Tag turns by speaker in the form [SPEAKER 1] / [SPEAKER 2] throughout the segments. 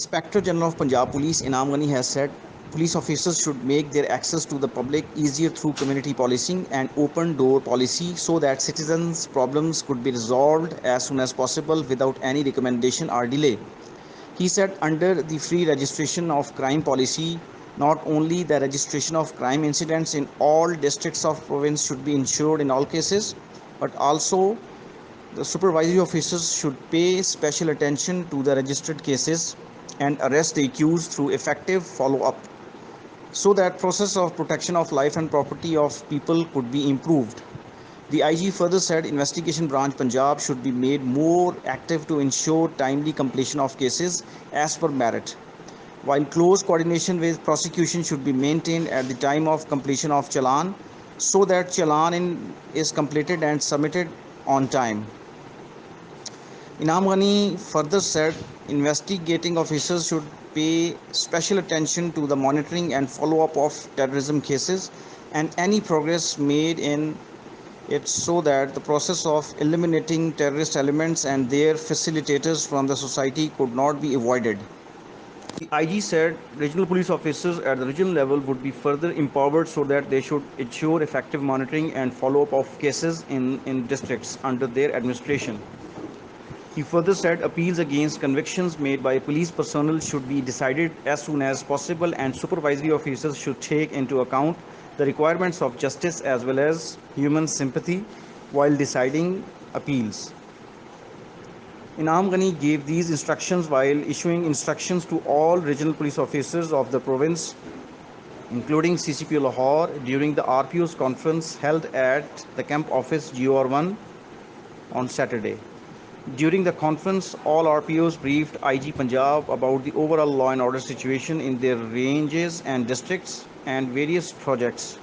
[SPEAKER 1] Inspector General of Punjab Police Inam Ghani has said police officers should make their access to the public easier through community policing and open door policy so that citizens' problems could be resolved as soon as possible without any recommendation or delay. He said under the free registration of crime policy, not only the registration of crime incidents in all districts of province should be ensured in all cases, but also the supervisory officers should pay special attention to the registered cases and arrest the accused through effective follow-up so that process of protection of life and property of people could be improved. The IG further said Investigation Branch Punjab should be made more active to ensure timely completion of cases as per merit, while close coordination with prosecution should be maintained at the time of completion of challan so that is completed and submitted on time. Inam Ghani further said investigating officers should pay special attention to the monitoring and follow-up of terrorism cases and any progress made in it so that the process of eliminating terrorist elements and their facilitators from the society could not be avoided. The IG said regional police officers at the regional level would be further empowered so that they should ensure effective monitoring and follow-up of cases in districts under their administration. He further said appeals against convictions made by police personnel should be decided as soon as possible and supervisory officers should take into account the requirements of justice as well as human sympathy while deciding appeals. Inam Ghani gave these instructions while issuing instructions to all regional police officers of the province, including CCP Lahore, during the RPO's conference held at the camp office GOR1 on Saturday. During the conference, all RPOs briefed IG Punjab about the overall law and order situation in their ranges and districts and various projects.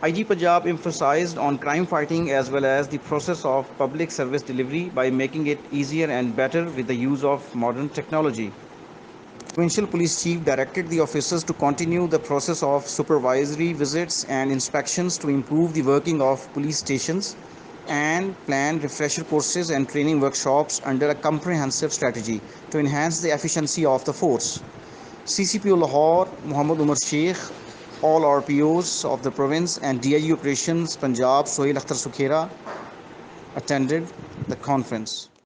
[SPEAKER 1] IG Punjab emphasized on crime fighting as well as the process of public service delivery by making it easier and better with the use of modern technology. Provincial Police Chief directed the officers to continue the process of supervisory visits and inspections to improve the working of police stations and plan refresher courses and training workshops under a comprehensive strategy to enhance the efficiency of the force. CCPO Lahore, Muhammad Umar Sheikh, all RPOs of the province and DIG Operations Punjab, Sohail Akhtar Sukhera attended the conference.